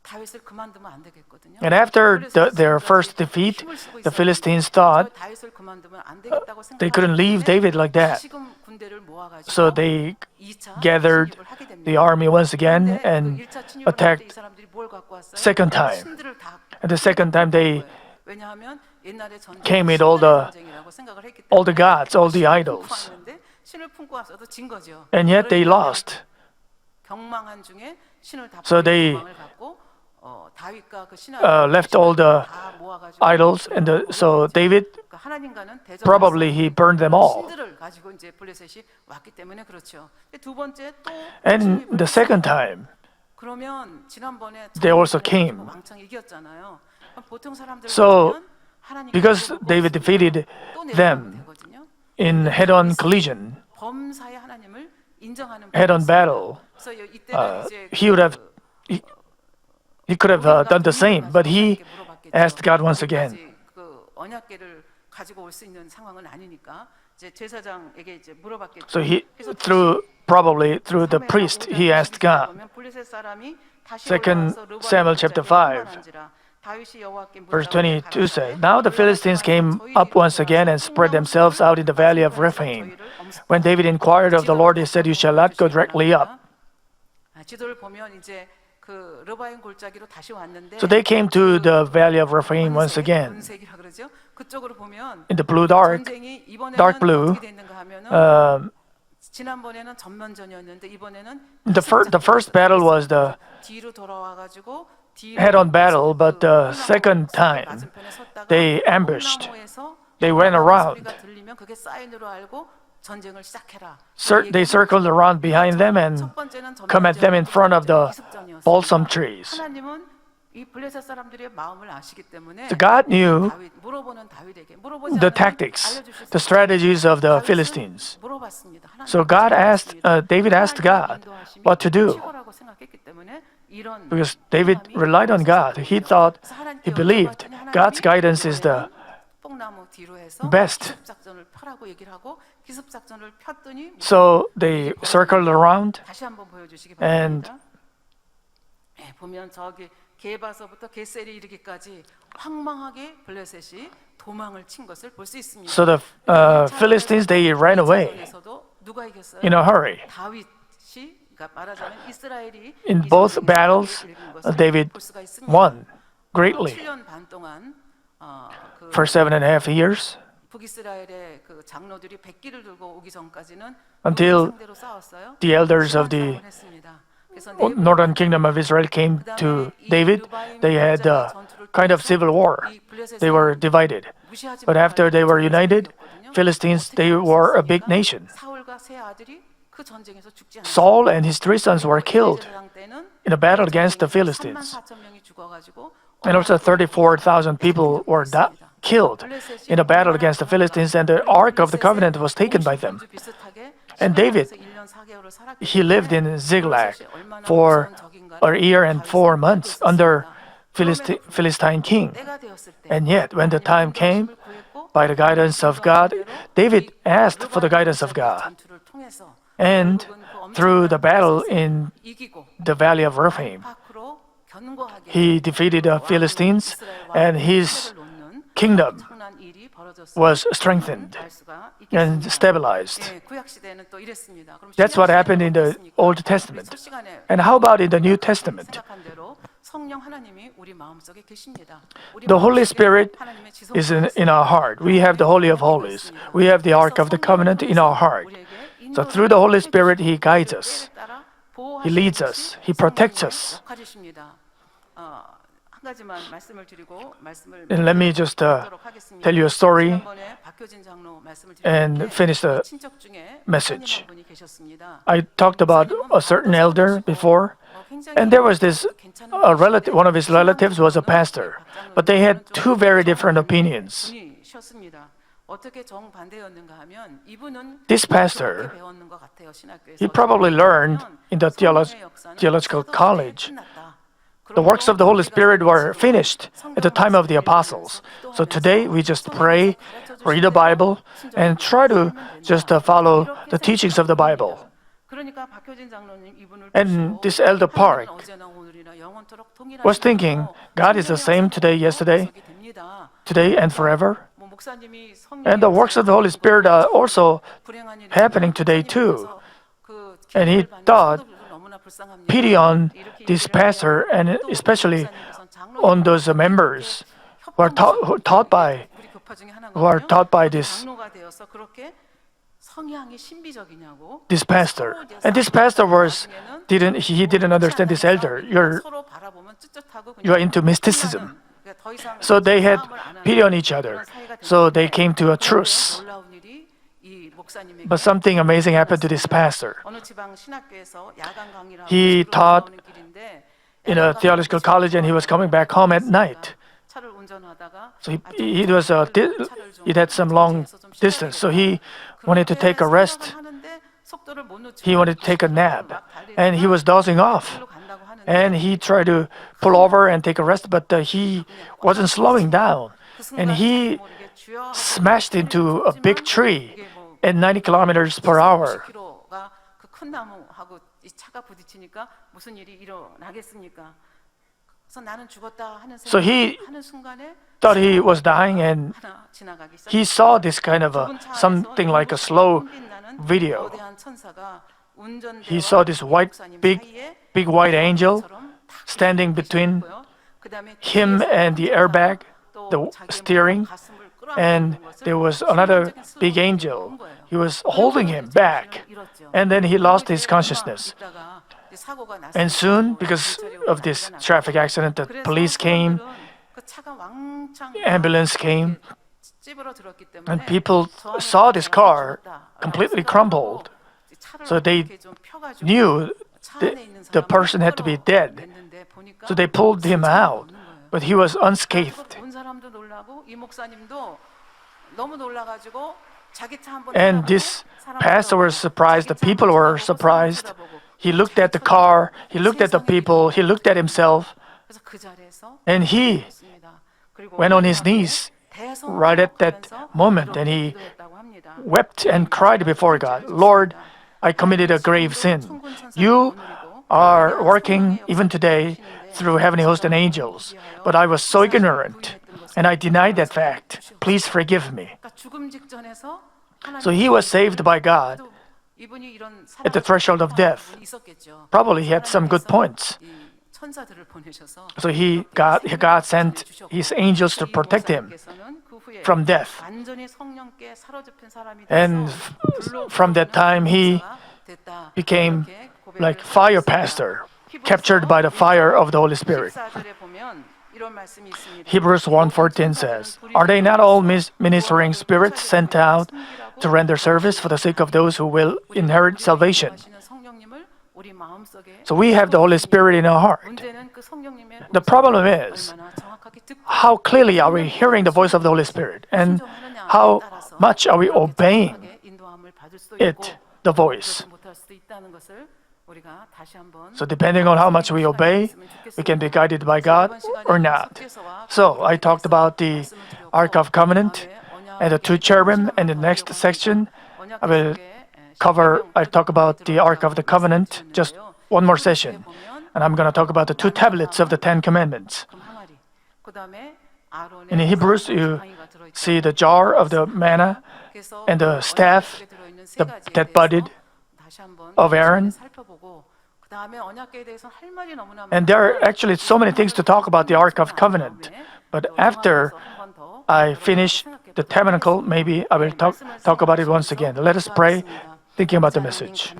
다윗을 그만두면 안 되겠거든요. And after 그래서 their 지금까지 first defeat, 힘을 쓰고 the 있었는데 Philistines thought 저 다윗을 그만두면 안 되겠다고 they couldn't leave 생각하기 David like that. 다시금 군대를 모아가지고 So they 2차 gathered 침입을 하게 됩니다. the army once again 근데 그 and 1차 침입을 할 때 이 attacked 사람들이 뭘 갖고 왔어요? second time. 신들을 다 And the second time they 왜냐하면 옛날에 전쟁이 came with all the- 전쟁이라고 생각을 했기 때문에 all the gods, all the 신을 idols. 품고 왔는데 신을 품고 왔어도 진 거죠. And yet they 그러니까 lost. 경망한 중에 신을 다 So 버리고 they, 도망을 갔고 다윗과 그 신하 left all the 다 모아가지고 idols, and so David 그러니까 하나님과는 대적을 probably he burned them all. 신들을 가지고 이제 블레셋이 왔기 때문에 그렇죠. 근데 두 번째 또 And 침입을 the second time, 그러면 지난번에 they also came. 왕창 이겼잖아요. 그럼 보통 사람들 So, 같으면 하나님께 because 물어보고 David defeated 또 내려가면 them 되거든요. in head-on collision, 범사의 하나님을 인정하는 head-on 분이 battle, 있어요. 그래서 이때는 이제 he would have he could have done the same, but he asked God once again. 그 언약궤를 가지고 올 수 있는 상황은 아니니까 이제 제사장에게 이제 물어봤겠죠. So he 그래서 probably through the priest he asked God. 보면 블레셋 사람이 다시 Second 올라와서 르바임 Samuel chapter 골짜기에 5, 한만한지라 다윗이 여호와께 Verse 묻자오니 22 says, 가라사대 Now the Philistines came up once again and spread themselves out in the valley of Rephaim. When David inquired of the Lord, he said, You shall not go directly up. 지도를 보면 이제 그 르바임 골짜기로 다시 왔는데 So they came to the valley of Rephaim once again. 본색이라 그러죠. 그쪽으로 보면 In the blue dark, 전쟁이 이번에는 dark blue, 어떻게 됐는가 하면은 um, 지난번에는 전면전이었는데 이번에는 the first battle was the 뒤로 돌아와 가지고 head-on battle, but the second time they ambushed. They went around. 소리가 들리면 그게 사인으로 알고 전쟁을 시작해라. They circled around behind them and 첫 번째는 come at them in front of the 기습전이었어요. balsam trees. 하나님은 이 블레셋 사람들의 마음을 아시기 때문에 So God knew 물어보는 다윗에게 물어보지 the 않으면 tactics, 알려주실 the 수 strategies of the 다윗은 Philistines. 물어봤습니다. 하나님께 So God asked, 물어봤습니다. David asked God 인도하심이 what to do. 최고라고 생각했기 때문에 이런 Because David 사람이 relied on God. He thought, 그래서 하나님께 he believed 여쭤봤더니 하나님이 God's guidance is the 뽕나무 뒤로 해서 best. 기습작전을 펴라고 얘기를 하고 기습작전을 폈더니 So they circled around 다시 한번 보여주시기 and 바랍니다. 네, 보면 저기 게바서부터 게셀이 이르기까지 황망하게 블레셋이 도망을 친 것을 볼 수 있습니다. so the Philistines, they ran away 전에서도 누가 이겼어요? in a hurry. 다윗이 그러니까 말하자면 이스라엘이 In 이 both 전쟁에서 battles, 이긴 것을 David 볼 수가 있습니다. won greatly. 7년 반 동안 그 For 7.5 years, 북이스라엘의 그 장로들이 백기를 들고 오기 전까지는 Until 상대로 싸웠어요. the elders of the 싸움을 했습니다. 그래서 northern kingdom of Israel came to David. They had a kind of civil war. They were divided. But after they were united, Philistines, they were a big nation. 사울과 세 아들이 그 전쟁에서 죽지 않았어요. Saul and his 3 sons were killed 제사장 때는 in a battle against the Philistines. 34,000명이 죽어가지고 And also 34,000 people were killed in a battle against the Philistines, and the Ark of the Covenant was taken by them. And David, he lived in Ziklag for a year and 4 months under Philistine king. And yet, when the time came, by the guidance of God, David asked for the guidance of God. And through the battle in the valley of Rephaim, he defeated the Philistines, and his kingdom was strengthened and stabilized. That's what happened in the Old Testament. And how about in the New Testament? The Holy Spirit is in our heart. We have the Holy of Holies. We have the Ark of the Covenant in our heart. So through the Holy Spirit, He guides us. He leads us. He protects us. And let me just tell you a story and finish the message. I talked about a certain elder before, and there was this relative. One of his relatives was a pastor, but they had two very different opinions. This pastor, he probably learned in the theological college. The works of the Holy Spirit were finished at the time of the apostles. So today we just pray, read the Bible, and try to just follow the teachings of the Bible. 그러니까 박효진 장로님 이분을 And 보시고 this elder Park 하나님은 어제나 오늘이나 영원토록 was thinking, God is the same today, yesterday, today, and forever. And the works of the Holy Spirit are also happening today too. And he thought pity on this pastor and especially on those members who are taught by this pastor. And this pastor didn't understand this elder. You're into mysticism. So they had pity on each other. So they came to a truce. But something amazing happened to this pastor. He taught in a theological college and he was coming back home at night. So he had some long distance. So he wanted to take a rest. He wanted to take a nap. And he was dozing off. And he tried to pull over and take a rest, but he wasn't slowing down. And he smashed into a big tree at 90 kilometers per hour. So he thought he was dying, and he saw this kind of something like a slow video. He saw this big white angel standing between him and the airbag, the steering, and there was another big angel. He was holding him back, and then he lost his consciousness. And soon, because of this traffic accident, the police came, ambulance came, and people saw this car completely crumpled. So they knew the person had to be dead. So they pulled him out, but he was unscathed. And this pastor was surprised, the people were surprised. He looked at the car, he looked at the people, he looked at himself, and he went on his knees right at that moment, and he wept and cried before God. Lord, I committed a grave sin. You are working even today through heavenly hosts and angels, but I was so ignorant, and I denied that fact. Please forgive me. So he was saved by God at the threshold of death. Probably he had some good points. So God sent his angels to protect him from death. And from that time, he became like fire pastor, captured by the fire of the Holy Spirit. Hebrews 1:14 says, "Are they not all ministering spirits sent out to render service for the sake of those who will inherit salvation?" So we have the Holy Spirit in our heart. The problem is, how clearly are we hearing the voice of the Holy Spirit? And how much are we obeying it, the voice? So depending on how much we obey, we can be guided by God or not. So I talked about the Ark of Covenant and the two cherubim. And the next section, I'll talk about the Ark of the Covenant, just one more session. And I'm going to talk about the two tablets of the Ten Commandments. In Hebrews, you see the jar of the manna and the staff that budded of Aaron. And there are actually so many things to talk about the Ark of Covenant. But after I finish the tabernacle, maybe I will talk about it once again. Let us pray, thinking about the message.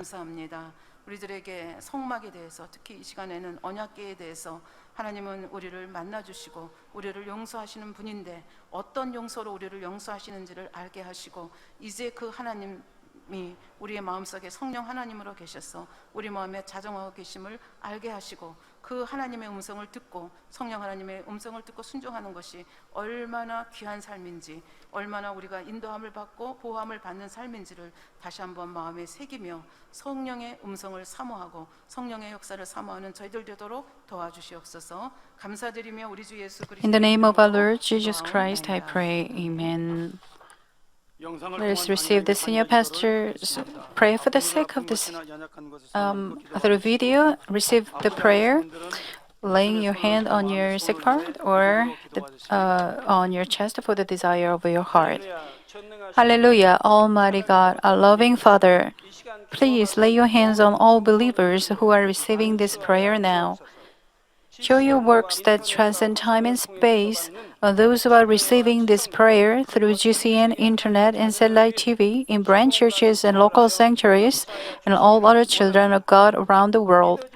우리들에게 성막에 대해서 특히 이 시간에는 언약궤에 대해서 하나님은 우리를 만나주시고 우리를 용서하시는 분인데 어떤 용서로 우리를 용서하시는지를 알게 하시고 이제 그 하나님이 우리의 마음속에 성령 하나님으로 계셔서 우리 마음에 자정하고 계심을 알게 하시고 그 하나님의 음성을 듣고 성령 하나님의 음성을 듣고 순종하는 것이 얼마나 귀한 삶인지 얼마나 우리가 인도함을 받고 보호함을 받는 삶인지를 다시 한번 마음에 새기며 성령의 음성을 사모하고 성령의 역사를 사모하는 저희들 되도록 도와주시옵소서. 감사드리며 우리 주 예수 그리스도의 In the name of our Lord 이름으로 Jesus Christ, I 기도합니다. pray. Amen. Let us receive the senior pastor's prayer for the sake of this through video. Receive the prayer, laying your hand on your sick part or on your chest for the desire of your heart. Hallelujah, Almighty God, our loving Father, please lay your hands on all believers who are receiving this prayer now. Show your works that transcend time and space on those who are receiving this prayer through GCN, Internet, and satellite TV in branch churches and local sanctuaries and all other children of God around the world.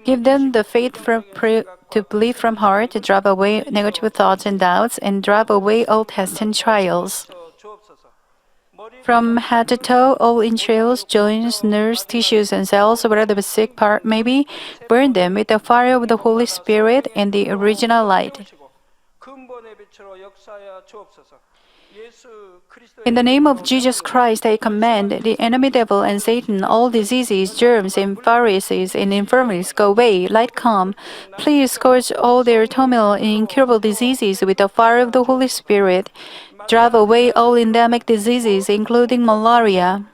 Give them the faith to believe from heart, to drive away negative thoughts and doubts, and drive away all tests and trials. From head to toe, all entrails, joints, nerves, tissues, and cells, wherever the sick part may be, burn them with the fire of the Holy Spirit and the original light. In the name of Jesus Christ, I command the enemy devil and Satan, all diseases, germs, and viruses and infirmities go away, light come. Please scourge all their turmoil and incurable diseases with the fire of the Holy Spirit. Drive away all endemic diseases, including malaria.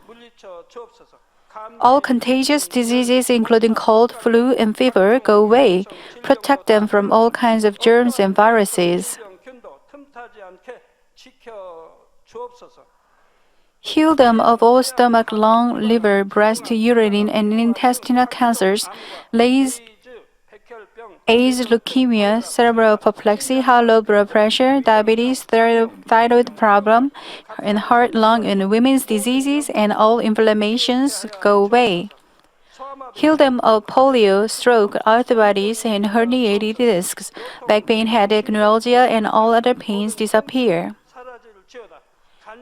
All contagious diseases, including cold, flu, and fever, go away. Protect them from all kinds of germs and viruses. Heal them of all stomach, lung, liver, breast, uterine, and intestinal cancers, AIDS, leukemia, cerebral apoplexy, high blood pressure, diabetes, thyroid problem, and heart, lung, and women's diseases, and all inflammations go away. Heal them of polio, stroke, arthritis, and herniated discs, back pain, headache, neuralgia, and all other pains disappear.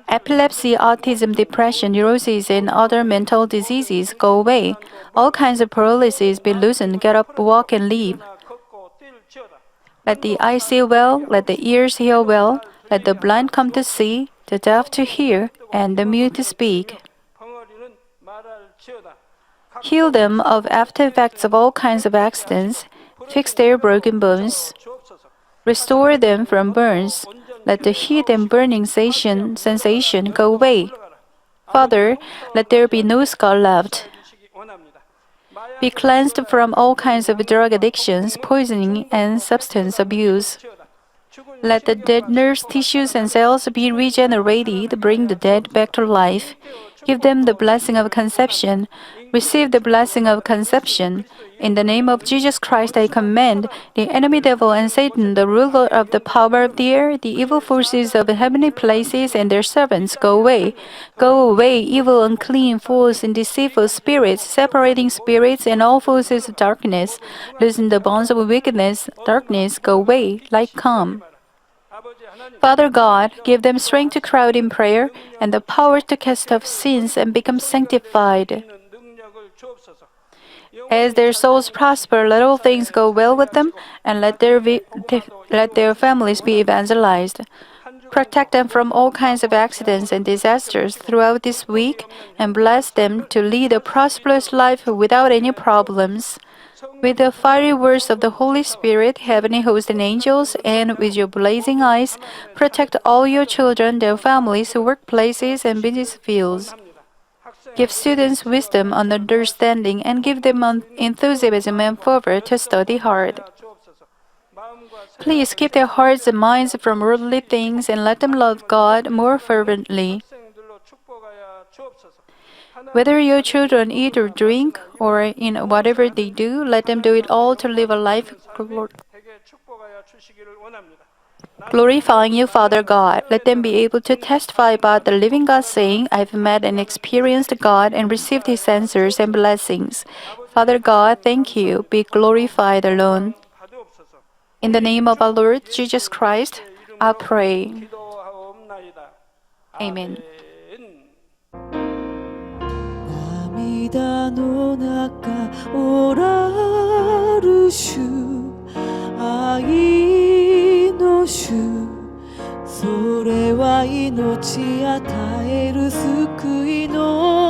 Epilepsy, autism, depression, neurosis, and other mental diseases go away. All kinds of paralysis be loosened, get up, walk, and leap. Let the eyes see well, let the ears hear well, let the blind come to see, the deaf to hear, and the mute to speak. Heal them of after effects of all kinds of accidents, fix their broken bones, restore them from burns, let the heat and burning sensation go away. Father, let there be no scar left. Be cleansed from all kinds of drug addictions, poisoning, and substance abuse. Let the dead nerves, tissues, and cells be regenerated, bring the dead back to life. Give them the blessing of conception. Receive the blessing of conception. In the name of Jesus Christ, I command the enemy devil and Satan, the ruler of the power of the air, the evil forces of heavenly places, and their servants, go away. Go away, evil, unclean, false, and deceitful spirits, separating spirits, and all forces of darkness. Loosen the bonds of wickedness, darkness, go away, light come. Father God, give them strength to crowd in prayer and the power to cast off sins and become sanctified. As their souls prosper, let all things go well with them, and let their families be evangelized. Protect them from all kinds of accidents and disasters throughout this week, and bless them to lead a prosperous life without any problems. With the fiery words of the Holy Spirit, heavenly hosts and angels, and with your blazing eyes, protect all your children, their families, workplaces, and business fields. Give students wisdom and understanding, and give them enthusiasm and fervor to study hard. Please keep their hearts and minds from worldly things, and let them love God more fervently. Whether your children eat or drink, or in whatever they do, let them do it all to live a life glorifying you, Father God. Let them be able to testify about the living God, saying, I've met and experienced God and received His answers and blessings. Father God, thank you. Be glorified alone. In the name of our Lord Jesus Christ, I pray. Amen. 涙の中おらる主愛の主それは命与える救いの